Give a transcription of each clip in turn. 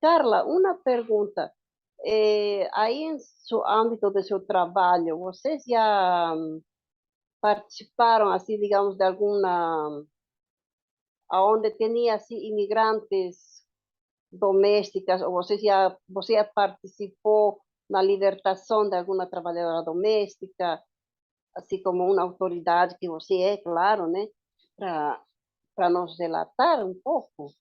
Carla, uma pergunta. Aí, em seu âmbito de seu trabalho, vocês já participaram, assim, digamos, de alguma, aonde tinha, assim, imigrantes domésticas, ou você já participou na libertação de alguma trabalhadora doméstica, assim como uma autoridade que você é, claro, né? Para nos relatar um pouco.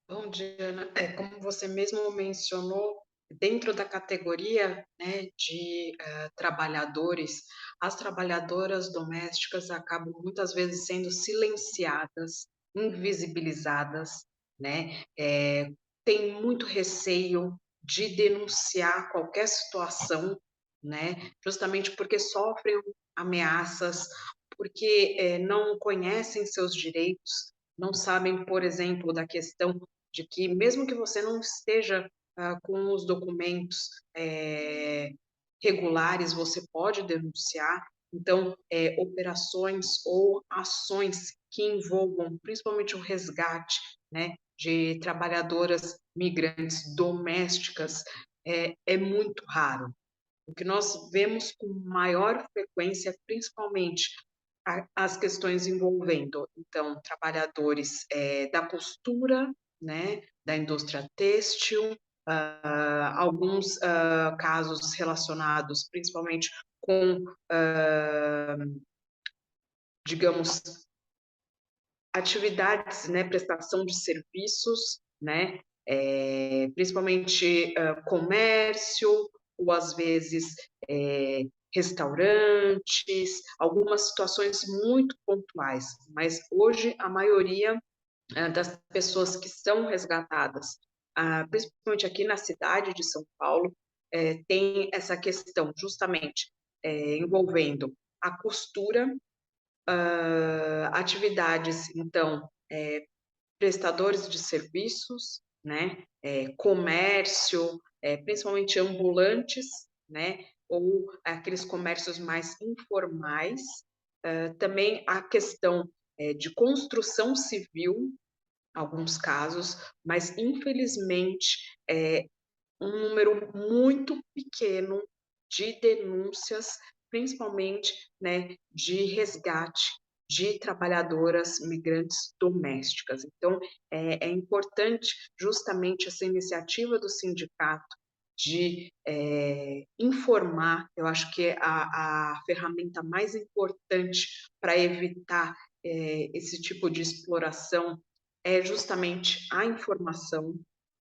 Bom dia, Ana. Como você mesmo mencionou, dentro da categoria, né, de trabalhadores, as trabalhadoras domésticas acabam muitas vezes sendo silenciadas, invisibilizadas, né? Tem muito receio de denunciar qualquer situação, né? Justamente porque sofrem ameaças, porque não conhecem seus direitos, não sabem, por exemplo, da questão de que mesmo que você não esteja com os documentos regulares, você pode denunciar. Então, operações ou ações que envolvam principalmente o resgate, né, de trabalhadoras migrantes domésticas é muito raro. O que nós vemos com maior frequência, principalmente as questões envolvendo, então, trabalhadores da costura, né, da indústria têxtil, alguns casos relacionados principalmente com, digamos, atividades, né, prestação de serviços, né, principalmente comércio, ou às vezes restaurantes, algumas situações muito pontuais, mas hoje a maioria das pessoas que são resgatadas, principalmente aqui na cidade de São Paulo, tem essa questão justamente envolvendo a costura, atividades, então, prestadores de serviços, né, comércio, principalmente ambulantes, né, ou aqueles comércios mais informais, também a questão de construção civil, alguns casos, mas infelizmente um número muito pequeno de denúncias, principalmente, né, de resgate de trabalhadoras migrantes domésticas. Então, é importante justamente essa iniciativa do sindicato de informar. Eu acho que é a ferramenta mais importante para evitar esse tipo de exploração é justamente a informação.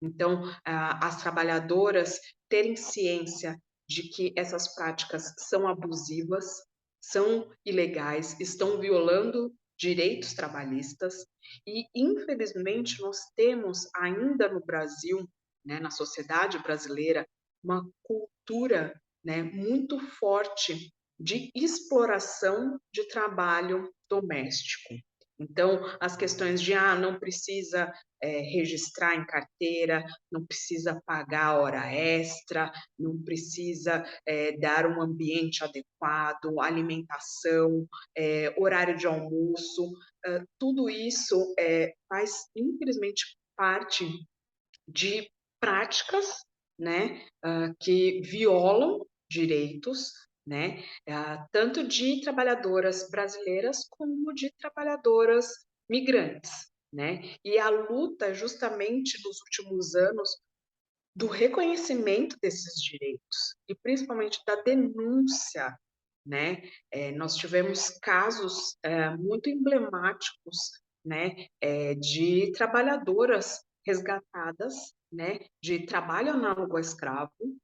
Então, as trabalhadoras terem ciência de que essas práticas são abusivas, são ilegais, estão violando direitos trabalhistas e, infelizmente, nós temos ainda no Brasil, né, na sociedade brasileira, uma cultura, né, muito forte de exploração de trabalho doméstico. Então, as questões de não precisa registrar em carteira, não precisa pagar hora extra, não precisa dar um ambiente adequado, alimentação, horário de almoço, tudo isso faz, infelizmente, parte de práticas, né, que violam direitos, né, tanto de trabalhadoras brasileiras como de trabalhadoras migrantes, né? E a luta justamente nos últimos anos do reconhecimento desses direitos e principalmente da denúncia, né? Nós tivemos casos muito emblemáticos, né, de trabalhadoras resgatadas, né, de trabalho análogo a escravo,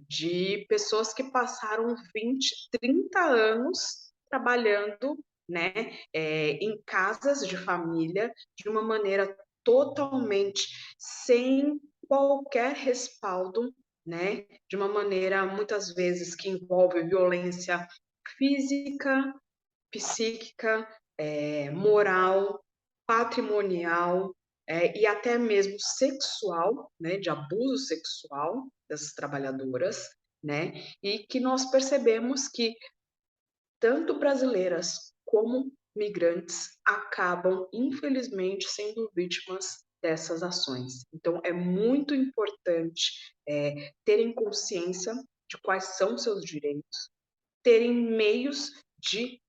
de pessoas que passaram 20, 30 anos trabalhando, né, em casas de família de uma maneira totalmente sem qualquer respaldo, né, de uma maneira muitas vezes que envolve violência física, psíquica, moral, patrimonial, e até mesmo sexual, né, de abuso sexual dessas trabalhadoras, né, e que nós percebemos que tanto brasileiras como migrantes acabam, infelizmente, sendo vítimas dessas ações. Então, é muito importante terem consciência de quais são seus direitos, terem meios de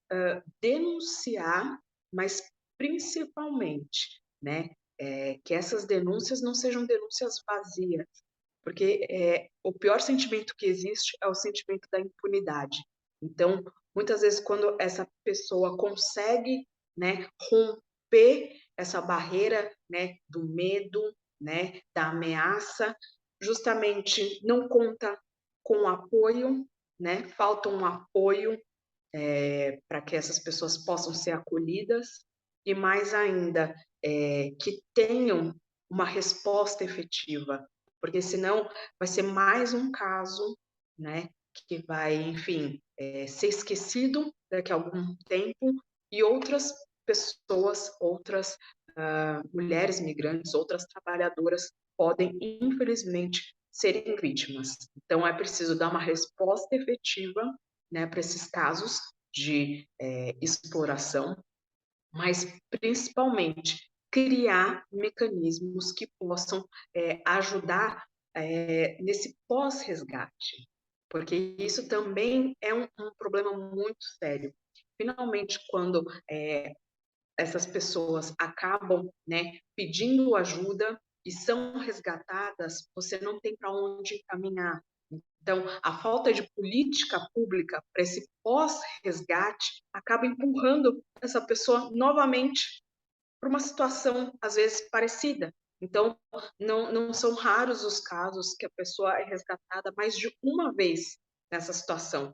denunciar, mas principalmente, né, que essas denúncias não sejam denúncias vazias, porque o pior sentimento que existe é o sentimento da impunidade. Então, muitas vezes, quando essa pessoa consegue, né, romper essa barreira, né, do medo, né, da ameaça, justamente não conta com apoio, né, falta um apoio para que essas pessoas possam ser acolhidas e, mais ainda, que tenham uma resposta efetiva, porque senão vai ser mais um caso, né, que vai, enfim, ser esquecido daqui a algum tempo e outras pessoas, outras mulheres migrantes, outras trabalhadoras podem, infelizmente, serem vítimas. Então, é preciso dar uma resposta efetiva, né, para esses casos de exploração, mas principalmente criar mecanismos que possam ajudar nesse pós-resgate, porque isso também é um problema muito sério. Finalmente, quando essas pessoas acabam, né, pedindo ajuda e são resgatadas, você não tem para onde caminhar. Então, a falta de política pública para esse pós-resgate acaba empurrando essa pessoa novamente para uma situação, às vezes, parecida. Então, não são raros os casos que a pessoa é resgatada mais de uma vez nessa situação,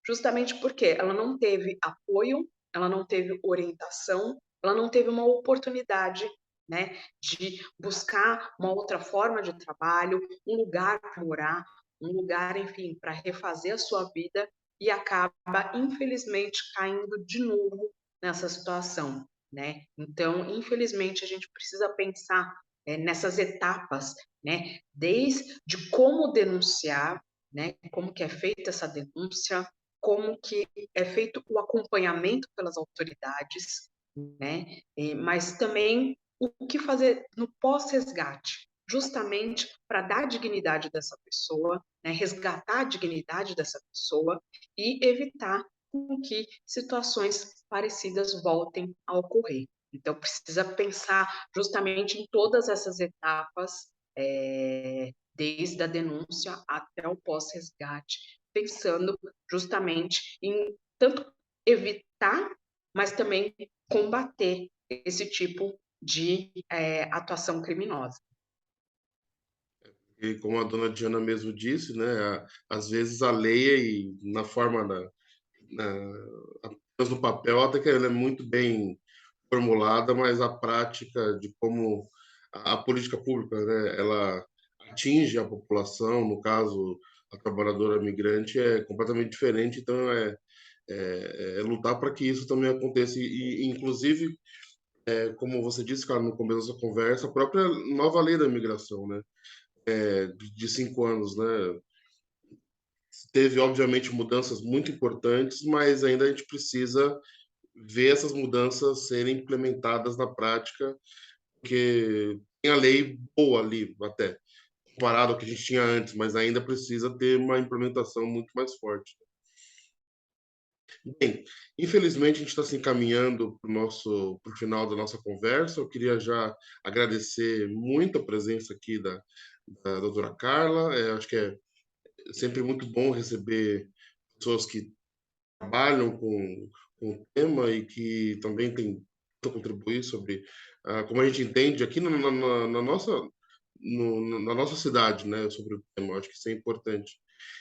justamente porque ela não teve apoio, ela não teve orientação, ela não teve uma oportunidade, né, de buscar uma outra forma de trabalho, um lugar para morar, um lugar, enfim, para refazer a sua vida e acaba, infelizmente, caindo de novo nessa situação, né? Então, infelizmente, a gente precisa pensar nessas etapas, né? Desde como denunciar, né? Como que é feita essa denúncia, como que é feito o acompanhamento pelas autoridades, né? Mas também o que fazer no pós-resgate, justamente para dar dignidade dessa pessoa, né? Resgatar a dignidade dessa pessoa e evitar com que situações parecidas voltem a ocorrer. Então, precisa pensar justamente em todas essas etapas, desde a denúncia até o pós-resgate, pensando justamente em tanto evitar, mas também combater esse tipo de atuação criminosa. E como a dona Diana mesmo disse, né, às vezes a lei na forma apenas no papel, até que ela é muito bem formulada, mas a prática de como a política pública, né, ela atinge a população, no caso a trabalhadora migrante, é completamente diferente. Então é lutar para que isso também aconteça e inclusive como você disse, cara, no começo da sua conversa, a própria nova lei da imigração, né, de 5 anos, né, teve obviamente mudanças muito importantes, mas ainda a gente precisa ver essas mudanças serem implementadas na prática, porque tem a lei boa ali, até, comparado ao que a gente tinha antes, mas ainda precisa ter uma implementação muito mais forte. Bem, infelizmente a gente está se encaminhando para o final da nossa conversa. Eu queria já agradecer muito a presença aqui da doutora Carla. Acho que é sempre muito bom receber pessoas que trabalham com o tema e que também têm muito a contribuir sobre como a gente entende aqui na nossa cidade, né, sobre o tema. Acho que isso é importante.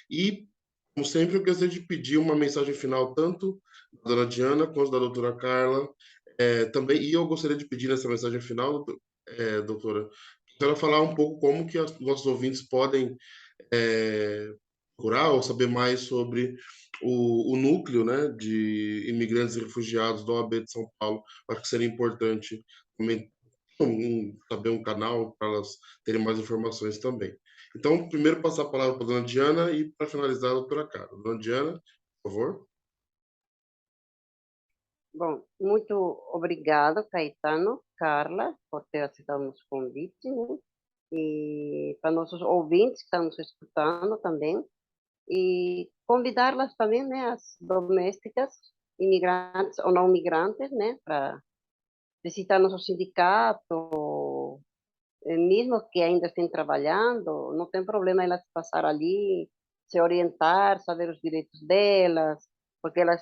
E, como sempre, eu gostaria de pedir uma mensagem final, tanto da dona Diana quanto da doutora Carla, também, e eu gostaria de pedir nessa mensagem final, doutora, para ela falar um pouco como que os nossos ouvintes podem procurar ou saber mais sobre o núcleo, né, de imigrantes e refugiados da OAB de São Paulo. Acho que seria importante também saber um canal para elas terem mais informações também. Então, primeiro passar a palavra para a dona Diana e, para finalizar, a doutora Carla. Dona Diana, por favor. Bom, muito obrigado, Caetano, Carla, por ter aceitado o nosso convite, né? E para nossos ouvintes que estão nos escutando também, e convidá-las também, né, as domésticas, imigrantes ou não migrantes, né, para visitar nosso sindicato, mesmo que ainda estejam trabalhando, não tem problema elas passar ali, se orientar, saber os direitos delas, porque elas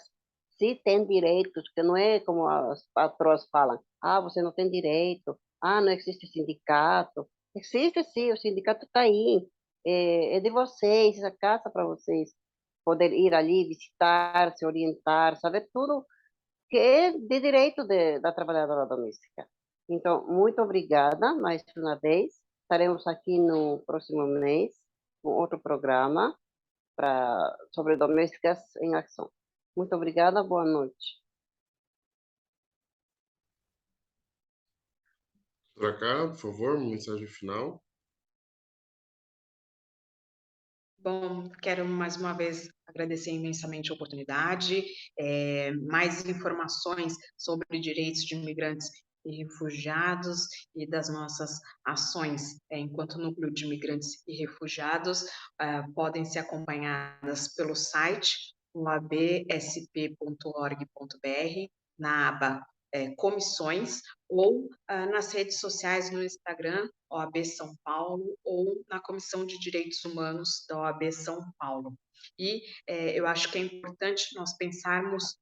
sim têm direitos, que não é como as patroas falam, ah, você não tem direito, ah, não existe sindicato. Existe sim, o sindicato está aí, é de vocês, essa casa para vocês poder ir ali, visitar, se orientar, saber tudo que é de direito da trabalhadora doméstica. Então, muito obrigada mais uma vez. Estaremos aqui no próximo mês com outro programa sobre domésticas em ação. Muito obrigada, boa noite. Doutora Carla, por favor, uma mensagem final. Bom, quero mais uma vez agradecer imensamente a oportunidade. Mais informações sobre direitos de imigrantes e refugiados e das nossas ações enquanto núcleo de imigrantes e refugiados podem ser acompanhadas pelo site oabsp.org.br, na aba comissões, ou nas redes sociais, no Instagram, OAB São Paulo, ou na Comissão de Direitos Humanos da OAB São Paulo. E eu acho que é importante nós pensarmos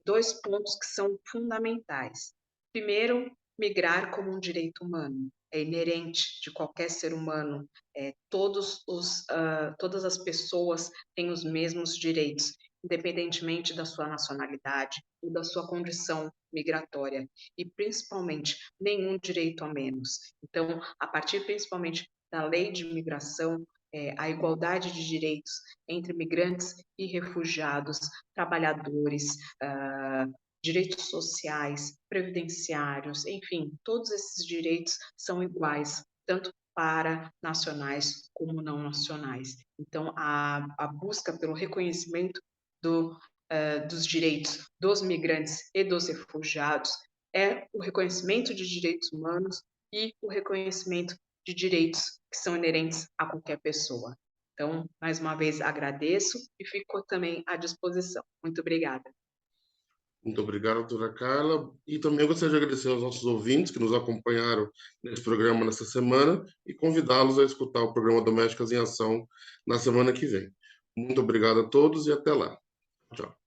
dois pontos que são fundamentais. Primeiro, migrar como um direito humano. É inerente de qualquer ser humano. Todas as pessoas têm os mesmos direitos, independentemente da sua nacionalidade ou da sua condição migratória, e principalmente nenhum direito a menos. Então, a partir principalmente da lei de imigração, a igualdade de direitos entre migrantes e refugiados, trabalhadores, direitos sociais, previdenciários, enfim, todos esses direitos são iguais, tanto para nacionais como não nacionais. Então, a busca pelo reconhecimento dos direitos dos migrantes e dos refugiados é o reconhecimento de direitos humanos e o reconhecimento de direitos que são inerentes a qualquer pessoa. Então, mais uma vez, agradeço e fico também à disposição. Muito obrigada. Muito obrigado, doutora Carla. E também gostaria de agradecer aos nossos ouvintes que nos acompanharam nesse programa nessa semana e convidá-los a escutar o programa Domésticas em Ação na semana que vem. Muito obrigado a todos e até lá. Tchau.